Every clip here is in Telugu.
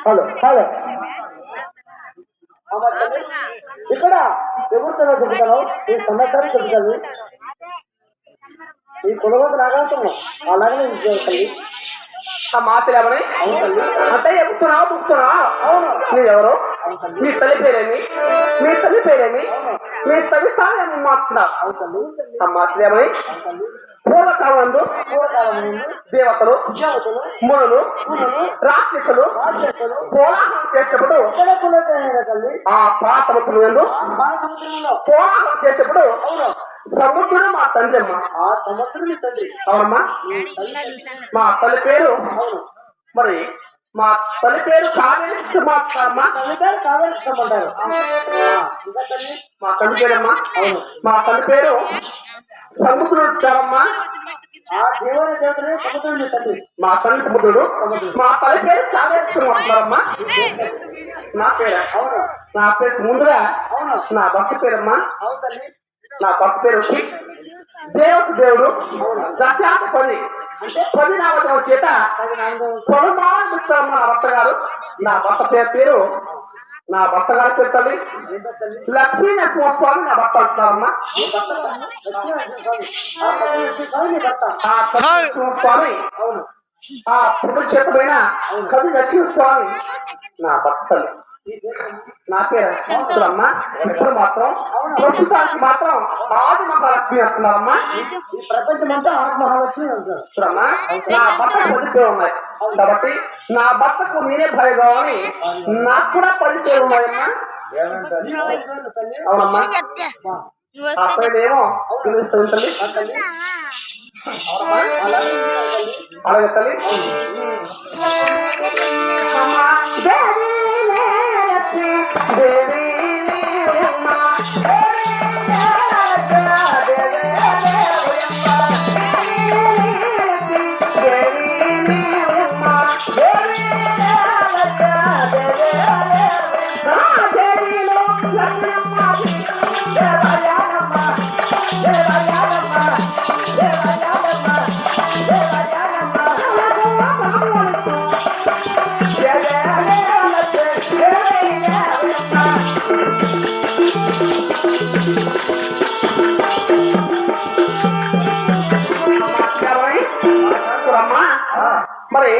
హలో హలో ఇక్కడ ఎవరితో చెప్తాను ఈ సమాచారం చెప్తాను ఈ కులవంత నాగాంతం అలాగనే తల్లి ఆ మాత్రమని అంటే చెప్తున్నా పుస్తున్నా అవును మీరెవరు మీ తల్లి పేరేమి మీ తల్లి పేరేమి మీ తల్లి స్థానం మాట్లాడు ఆ మాత్రమని పూర్వకాలంలో దేవతలు మునులు రాక్షసులు కోలాహలం చేసేటప్పుడు ఆ పాతముద్రంలో కోలాహలం చేసేటప్పుడు సముద్రం మా తండ్రి అమ్మ ఆ సముద్రం తండ్రి అవునమ్మా మా తల్లి పేరు మరి మా తల్లి పేరు కావేరి మా తల్లి పేరు కావేరిష్టం అంటారు మా తల్లి పేరమ్మా అవును మా తల్లి పేరు సముద్రుడమ్మా ఆ దేవన దేవతనే సముద్రుడు తండ్రి మా తల్లి సముద్రుడు మా తల్లి పేరు కావేరిష్టం అంటున్నారమ్మా నా పేరు అవును నా పేరు ముందుగా అవును నా భక్తి పేరమ్మా అవును తల్లి నా భక్తి పేరు వచ్చి దేవుడు దశాధిపతి అంటే 10వ చేత పొలమాలను పిలుస్తారమ్మ నా భర్త గారు. నా భర్త పేరు నా భర్త గారి పేరు తల్లి లక్ష్మీ నరసింహస్వామి నా భర్త అంటున్నారమ్మా. స్వామి ఆ పుట్టు చెప్పబోయిన కవి నరసింహస్వామి నా భర్త తల్లి. నా పేరు అమ్మ. ఇప్పుడు మాత్రం ప్రస్తుతానికి మాత్రం ఆది మహాలక్ష్మి అంటున్నారమ్మా. ఈ ప్రపంచమంతా ఆత్మహాలక్ష్మి అంటారు. చూడమ్మా నా భర్త 10 పేరు ఉన్నాయి కాబట్టి నా భర్తకు నేనే భయ కావాలి. నాకు కూడా 10 పేరు ఉన్నాయమ్మా. అవునమ్మా ఆ పేరేమో తెలుస్తుంది తల్లి. అలాగే తల్లి. మరి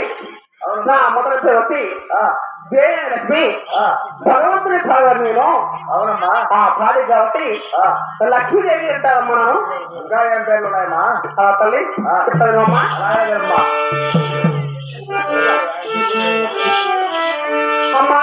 నా మొదటి పేరు వచ్చి జయలక్ష్మి భగవంతుని భాగవతంలో అవునమ్మా. ఆ భార్య కాబట్టి లక్ష్మీదేవి అంటారమ్మా. మనం ఇంకా ఏం పేర్లు ఉన్నాయమ్మా? తల్లి చెప్తానమ్మా. అలాగేమ్మా. అమ్మా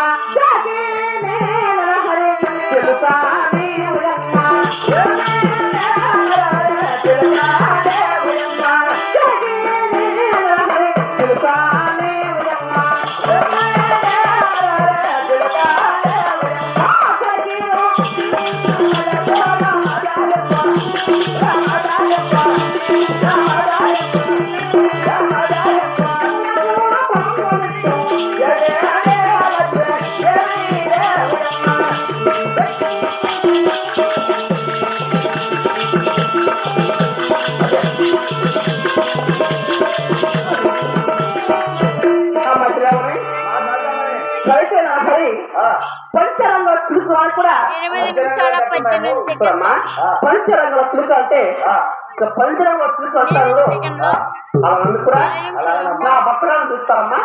పంచరంగ చిలుక కూడా పంచరంగ చిలుక అంటే పంచరంగ చిలుక అంటారు. అలా కూడా నా భక్తులను చూస్తారమ్మా.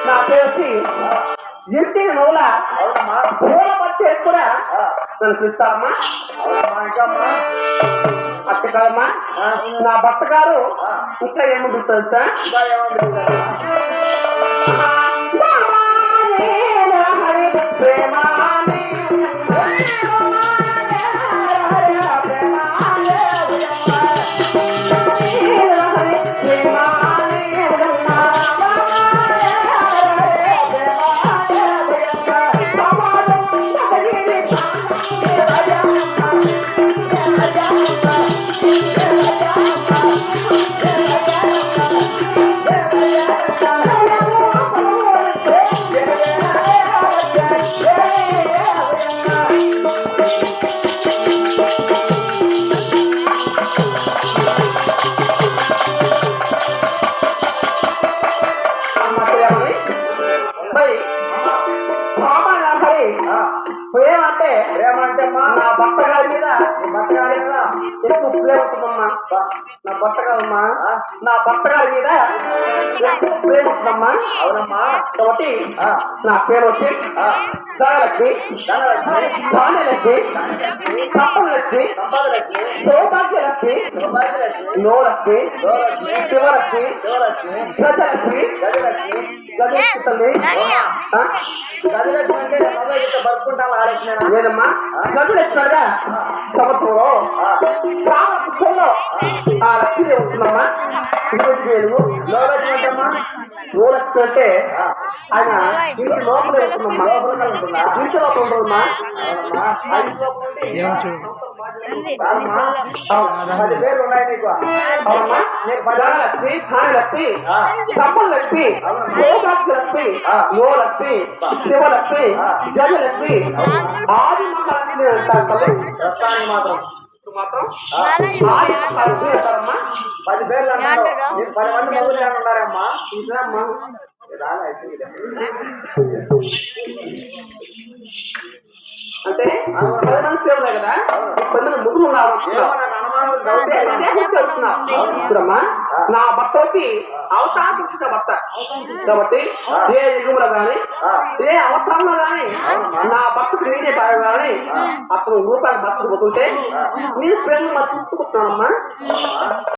నా పేరు ఇంటి నూల పూల మధ్య కూడా నన్ను పిలుస్తారమ్మా. అత్త కాదమ్మా నా భర్త గారు ఇంకా ఏముంటుంది తెలుసా? అంటే ప్రేమ అంటే అమ్మా నా భర్త గారి మీద నీ భర్త గారి మీద ఎక్కువ ప్రేమ ఉంటుందమ్మా. నా భర్త గారమ్మా నా భర్త గారి మీద ఎక్కువ ప్రేమ ఉంటుందమ్మా. అవునమ్మా కాబట్టి ఆ, నా పేరు వచ్చి ధనలక్ష్మి, ధనలక్ష్మి, ధాన్యలక్ష్మి, సంపదలక్ష్మి, సంపదలక్ష్మి, సౌభాగ్యలక్ష్మి, సౌభాగ్యలక్ష్మి, నోలక్ష్మి, గోలక్ష్మి, శివలక్ష్మి, శివలక్ష్మి, గజలక్ష్మి, గజలక్ష్మి. గజలక్ష్మి తల్లి. ఆ? గజలక్ష్మి అంటే మొబైల్ ఇట్లా పడుకుంటాం ఆలోచన లేదమ్మా గజలక్ష్మి అనగా సంవత్సరంలో ప్రారంభంలో ఆ లక్ష్మి ఉంటుందమ్మా. ఇంకొంచెం వెలుగు గోలక్ష్మి అంటే అమ్మా నోలక్ష్మి అంటే ఆయన ఇంటి లోపలే ఉంటుందమ్మా. లోపల ఉంటుందా ఇంటి లోపల ఉంటుందమ్మా. అవునమ్మా ఆ ఇంటి లోపల ఉండి కాదమ్మా అవును. 10 పేర్లు ఉన్నాయి నీకు అవునమ్మా నేను ధనలక్ష్మి, ధాన్యలక్ష్మి, ఆ. సంపదలక్ష్మి, సౌభాగ్యలక్ష్మి, నోలక్ష్మి, శివలక్ష్మి, గజలక్ష్మి, ఆది మహాలక్ష్మి అంటారు తల్లి. ప్రస్తుతానికి మాత్రం మాత్రం ఆది మహాలక్ష్మి అంటారమ్మా. 10 పేర్లు అన్నారు మీరు 10 మంది మొగుళ్ళు ఏమైనా ఉన్నారమ్మా ఇదమ్మా. రాలే అయితే ఇది. అంటే 10 మంది పేరున్నాయి కదా 10 మంది ముగ్గురు ఉన్నారు. ఏమో నాకు అనుమానం డౌటే చూడమ్మా నా భర్త వచ్చి అవసరం పురుషుల భర్త కాబట్టి ఏ యుగంలో గాని ఏ అవసరంలో గాని నా భర్తకు నేనే బాగా గాని అతను రూపాయలు భర్తకు పోతుంటే నేను ప్రేమ చూసుకుంటున్నానమ్మా.